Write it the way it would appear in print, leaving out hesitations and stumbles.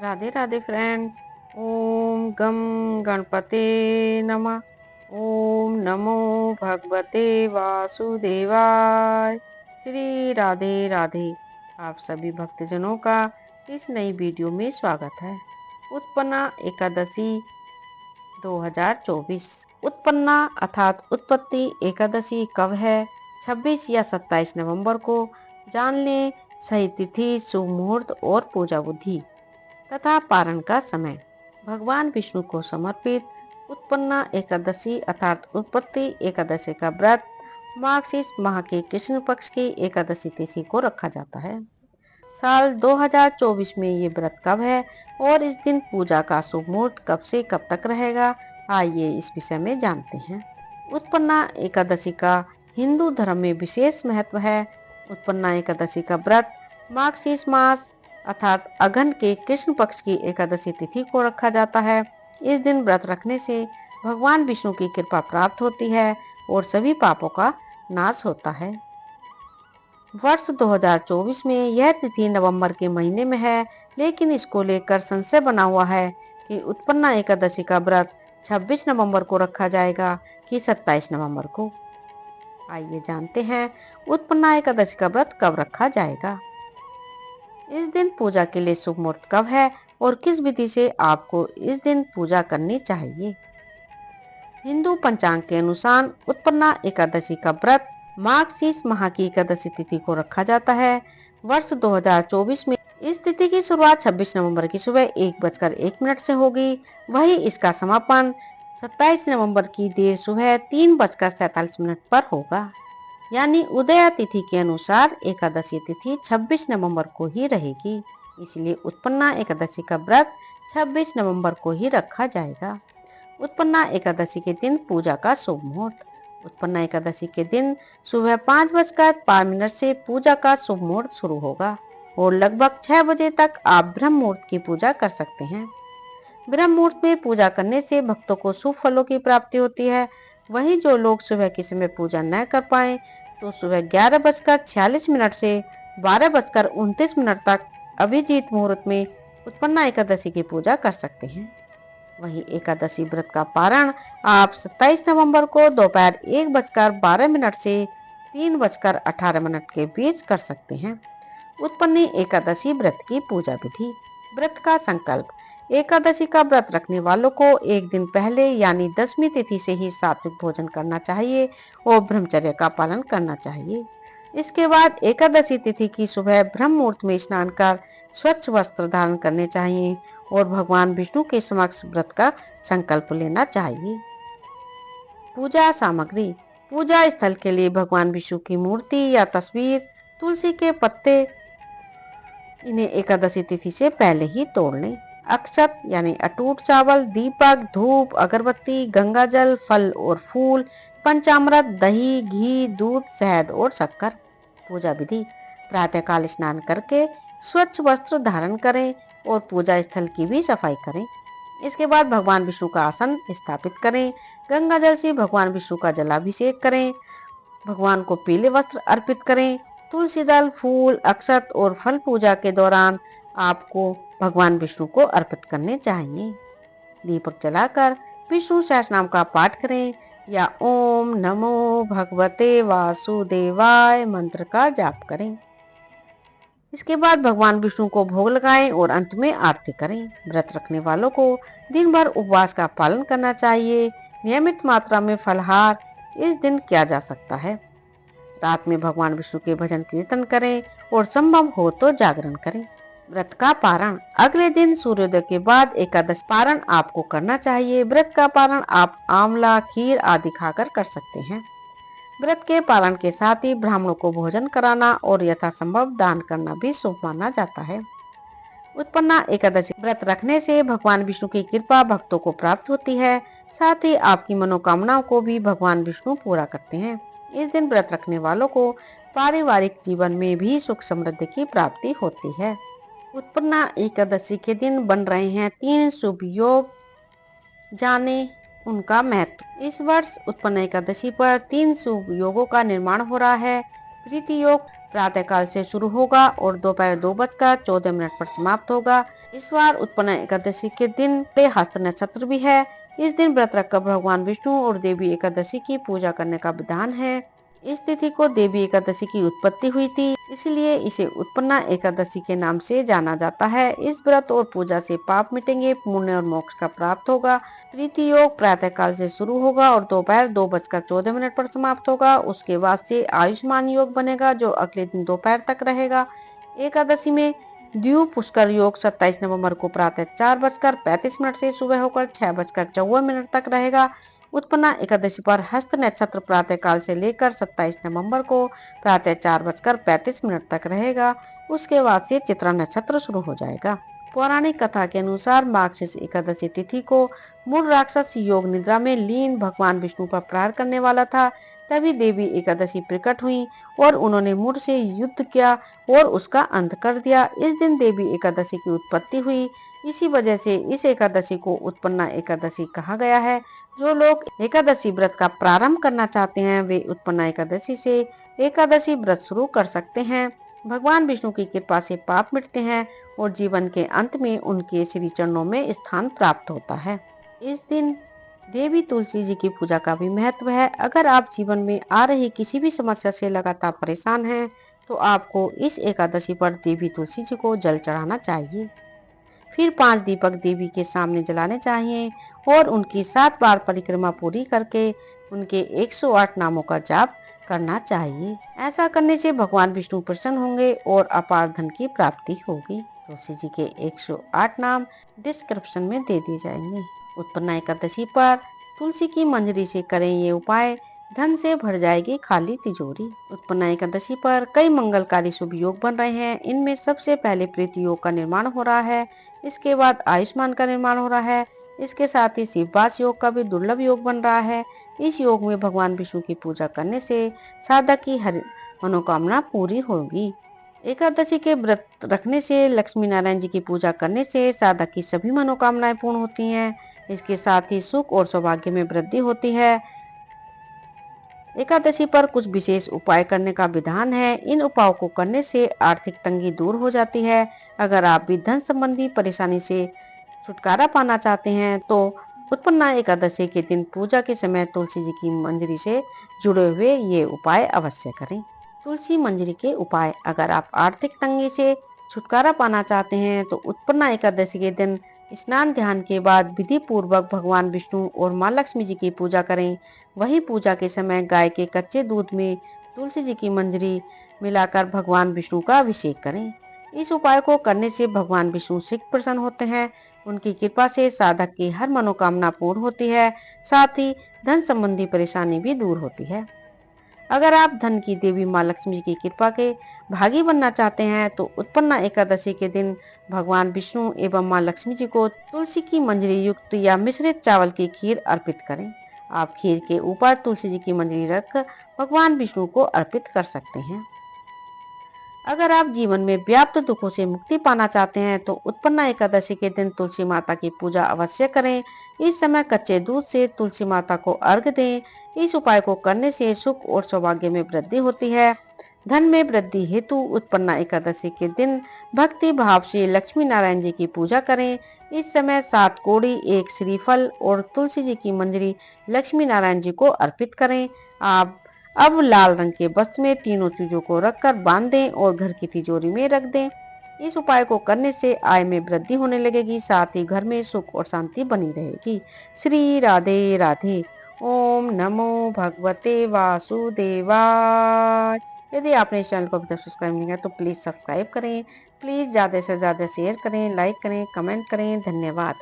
Radhe Radhe friends. ओम गम गणपते नमः। ओम नमो भगवते वासुदेवाय। श्री राधे राधे। आप सभी भक्तजनों का इस नई वीडियो में स्वागत है। उत्पन्ना एकादशी 2024। उत्पन्ना अर्थात उत्पत्ति एकादशी कब है? 26 या 27 नवंबर को। जान लें सही तिथि, शुभ मुहूर्त और पूजा विधि तथा पारण का समय। भगवान विष्णु को समर्पित उत्पन्ना एकादशी अर्थात उत्पत्ति एकादशी का व्रत मार्गशीर्ष माह के कृष्ण पक्ष की एकादशी तिथि को रखा जाता है। साल 2024 में ये व्रत कब है और इस दिन पूजा का शुभ मुहूर्त कब से कब तक रहेगा, आइए इस विषय में जानते हैं। उत्पन्ना एकादशी का हिंदू धर्म में विशेष महत्व है। उत्पन्ना एकादशी का व्रत मार्गशीर्ष मास अर्थात अघन के कृष्ण पक्ष की एकादशी तिथि को रखा जाता है। इस दिन व्रत रखने से भगवान विष्णु की कृपा प्राप्त होती है और सभी पापों का नाश होता है। वर्ष 2024 में यह तिथि नवंबर के महीने में है, लेकिन इसको लेकर संशय बना हुआ है कि उत्पन्ना एकादशी का व्रत 26 नवंबर को रखा जाएगा कि 27 नवंबर को। आइए जानते हैं उत्पन्ना एकादशी का व्रत कब रखा जाएगा। इस दिन पूजा के लिए शुभ मुहूर्त कब है और किस विधि से आपको इस दिन पूजा करनी चाहिए। हिंदू पंचांग के अनुसार उत्पन्ना एकादशी का व्रत मार्गशीर्ष माह की एकादशी तिथि को रखा जाता है। वर्ष 2024 में इस तिथि की शुरुआत 26 नवंबर की सुबह 1:01 से होगी। वही इसका समापन 27 नवंबर की देर सुबह 3:47 पर होगा। यानी उदया तिथि के अनुसार एकादशी तिथि 26 नवंबर को ही रहेगी। इसलिए उत्पन्ना एकादशी का व्रत 26 नवंबर को ही रखा जाएगा। उत्पन्ना एकादशी के दिन पूजा का शुभ मुहूर्त। उत्पन्ना एकादशी के दिन सुबह 5:05 से पूजा का शुभ मुहूर्त शुरू होगा और लगभग 6 बजे तक आप ब्रह्म मुहूर्त की पूजा कर सकते हैं। ब्रह्म मुहूर्त में पूजा करने से भक्तों को शुभ फलों की प्राप्ति होती है। वहीं जो लोग सुबह के समय पूजा न कर पाए तो सुबह 11:46 से 12:29 तक अभिजीत मुहूर्त में उत्पन्ना एकादशी की पूजा कर सकते हैं। वहीं एकादशी व्रत का पारण आप 27 नवंबर को दोपहर 1:12 से 3:18 के बीच कर सकते हैं। उत्पन्नी एकादशी व्रत की पूजा विधि। व्रत का संकल्प। एकादशी का व्रत रखने वालों को एक दिन पहले यानी 10वीं तिथि से ही सात्विक भोजन करना चाहिए और ब्रह्मचर्य का पालन करना चाहिए। इसके बाद एकादशी तिथि की सुबह ब्रह्म मुहूर्त में स्नान कर स्वच्छ वस्त्र धारण करने चाहिए और भगवान विष्णु के समक्ष व्रत का संकल्प लेना चाहिए। पूजा सामग्री। पूजा स्थल के लिए भगवान विष्णु की मूर्ति या तस्वीर, तुलसी के पत्ते, इन्हें एकादशी तिथि से पहले ही तोड़ लें। अक्षत यानी अटूट चावल, दीपक, धूप, अगरबत्ती, गंगा जल, फल और फूल, पंचामृत, दही, घी, दूध, शहद और शक्कर। पूजा विधि। प्रातःकाल स्नान करके स्वच्छ वस्त्र धारण करें और पूजा स्थल की भी सफाई करें। इसके बाद भगवान विष्णु का आसन स्थापित करें। गंगा जल से भगवान विष्णु का जलाभिषेक करें। भगवान को पीले वस्त्र अर्पित करें। तुलसी दल, फूल, अक्षत और फल पूजा के दौरान आपको भगवान विष्णु को अर्पित करने चाहिए। दीपक जलाकर विष्णु सहस्रनाम का पाठ करें या ओम नमो भगवते वासुदेवाय मंत्र का जाप करें। इसके बाद भगवान विष्णु को भोग लगाएं और अंत में आरती करें। व्रत रखने वालों को दिन भर उपवास का पालन करना चाहिए। नियमित मात्रा में फलाहार इस दिन किया जा सकता है। रात में भगवान विष्णु के भजन कीर्तन करें और संभव हो तो जागरण करें। व्रत का पारण। अगले दिन सूर्योदय के बाद एकादश पारण आपको करना चाहिए। व्रत का पारण आप आंवला, खीर आदि खाकर कर सकते हैं। व्रत के पालन के साथ ही ब्राह्मणों को भोजन कराना और यथासंभव दान करना भी शुभ माना जाता है। उत्पन्ना एकादशी व्रत रखने से भगवान विष्णु की कृपा भक्तों को प्राप्त होती है। साथ ही आपकी मनोकामनाओं को भी भगवान विष्णु पूरा करते हैं। इस दिन व्रत रखने वालों को पारिवारिक जीवन में भी सुख समृद्धि की प्राप्ति होती है। उत्पन्ना एकादशी के दिन बन रहे हैं 3 शुभ योग, जाने उनका महत्व। इस वर्ष उत्पन्ना एकादशी पर 3 शुभ योगों का निर्माण हो रहा है। प्रीति योग प्रातःकाल से शुरू होगा और दोपहर 2:14 पर समाप्त होगा। इस बार उत्पन्न एकादशी के दिन हस्त नक्षत्र भी है। इस दिन व्रत रखकर भगवान विष्णु और देवी एकादशी की पूजा करने का विधान है। इस तिथि को देवी एकादशी की उत्पत्ति हुई थी, इसलिए इसे उत्पन्ना एकादशी के नाम से जाना जाता है। इस व्रत और पूजा से पाप मिटेंगे, पुण्य और मोक्ष का प्राप्त होगा। प्रीति योग प्रातः काल से शुरू होगा और दोपहर 2:14 पर समाप्त होगा। उसके बाद से आयुष्मान योग बनेगा, जो अगले दिन दोपहर तक रहेगा। एकादशी में द्यू पुष्कर योग 27 नवंबर को प्रातः 4:35 से सुबह होकर 6:54 तक रहेगा। उत्पन्ना एकादशी पर हस्त नक्षत्र प्रातः काल से लेकर 27 नवंबर को प्रातः 4:35 तक रहेगा। उसके बाद से चित्रा नक्षत्र शुरू हो जाएगा। पौराणिक कथा के अनुसार मार्गशीर्ष एकादशी तिथि को मूल राक्षस योग निद्रा में लीन भगवान विष्णु पर प्रहार करने वाला था। तभी देवी एकादशी प्रकट हुई और उन्होंने मूड से युद्ध किया और उसका अंत कर दिया। इस दिन देवी एकादशी की उत्पत्ति हुई। इसी वजह से इस एकादशी को उत्पन्ना एकादशी कहा गया है। जो लोग एकादशी व्रत का प्रारंभ करना चाहते हैं, वे उत्पन्ना एकादशी से एकादशी व्रत शुरू कर सकते हैं। भगवान विष्णु की कृपा से पाप मिटते हैं और जीवन के अंत में उनके श्री चरणों में स्थान प्राप्त होता है। इस दिन देवी तुलसी जी की पूजा का भी महत्व है। अगर आप जीवन में आ रही किसी भी समस्या से लगातार परेशान हैं, तो आपको इस एकादशी पर देवी तुलसी जी को जल चढ़ाना चाहिए। फिर 5 दीपक देवी के सामने जलाने चाहिए और उनकी 7 बार परिक्रमा पूरी करके उनके 108 नामों का जाप करना चाहिए। ऐसा करने से भगवान विष्णु प्रसन्न होंगे और अपार धन की प्राप्ति होगी। तुलसी जी के 108 नाम डिस्क्रिप्शन में दे दिए जाएंगे। उत्पन्ना एकादशी पर तुलसी की मंजरी से करें ये उपाय, धन से भर जाएगी खाली तिजोरी। उत्पन्ना एकादशी पर कई मंगलकारी शुभ योग बन रहे हैं। इनमें सबसे पहले प्रीति योग का निर्माण हो रहा है, इसके बाद आयुष्मान का निर्माण हो रहा है। इसके साथ ही शिववास योग का भी दुर्लभ योग बन रहा है। इस योग में भगवान विष्णु की पूजा करने से साधक की हर मनोकामना पूरी होगी। एकादशी के व्रत रखने से, लक्ष्मी नारायण जी की पूजा करने से साधक की सभी मनोकामनाएं पूर्ण होती हैं। इसके साथ ही सुख और सौभाग्य में वृद्धि होती है। एकादशी पर कुछ विशेष उपाय करने का विधान है। इन उपायों को करने से आर्थिक तंगी दूर हो जाती है। अगर आप भी धन संबंधी परेशानी से छुटकारा पाना चाहते हैं, तो उत्पन्ना एकादशी के दिन पूजा के समय तुलसी जी की मंजरी से जुड़े हुए ये उपाय अवश्य करें। तुलसी मंजरी के उपाय। अगर आप आर्थिक तंगी से छुटकारा पाना चाहते हैं, तो उत्पन्ना एकादशी के दिन स्नान ध्यान के बाद विधि पूर्वक भगवान विष्णु और माँ लक्ष्मी जी की पूजा करें। वही पूजा के समय गाय के कच्चे दूध में तुलसी जी की मंजरी मिलाकर भगवान विष्णु का अभिषेक करें। इस उपाय को करने से भगवान विष्णु शीघ्र प्रसन्न होते हैं। उनकी कृपा से साधक की हर मनोकामना पूर्ण होती है। साथ ही धन संबंधी परेशानी भी दूर होती है। अगर आप धन की देवी माँ लक्ष्मी की कृपा के भागी बनना चाहते हैं, तो उत्पन्ना एकादशी के दिन भगवान विष्णु एवं माँ लक्ष्मी जी को तुलसी की मंजरी युक्त या मिश्रित चावल की खीर अर्पित करें। आप खीर के ऊपर तुलसी जी की मंजरी रख भगवान विष्णु को अर्पित कर सकते हैं। अगर आप जीवन में व्याप्त दुखों से मुक्ति पाना चाहते हैं, तो उत्पन्ना एकादशी के दिन तुलसी माता की पूजा अवश्य करें। इस समय कच्चे दूध से तुलसी माता को अर्घ दें। इस उपाय को करने से सुख और सौभाग्य में वृद्धि होती है। धन में वृद्धि हेतु उत्पन्ना एकादशी के दिन भक्ति भाव से लक्ष्मी नारायण जी की पूजा करें। इस समय 7 कोड़ी, 1 श्रीफल और तुलसी जी की मंजरी लक्ष्मी नारायण जी को अर्पित करें। आप अब लाल रंग के वस्त्र में तीनों चीजों को रखकर बांध दें और घर की तिजोरी में रख दें। इस उपाय को करने से आय में वृद्धि होने लगेगी, साथ ही घर में सुख और शांति बनी रहेगी। श्री राधे राधे। ओम नमो भगवते वासुदेवाय। यदि आपने इस चैनल को अभी तक सब्सक्राइब नहीं किया, तो प्लीज सब्सक्राइब करें। प्लीज ज्यादा से ज्यादा शेयर करें, लाइक करें, कमेंट करें। धन्यवाद।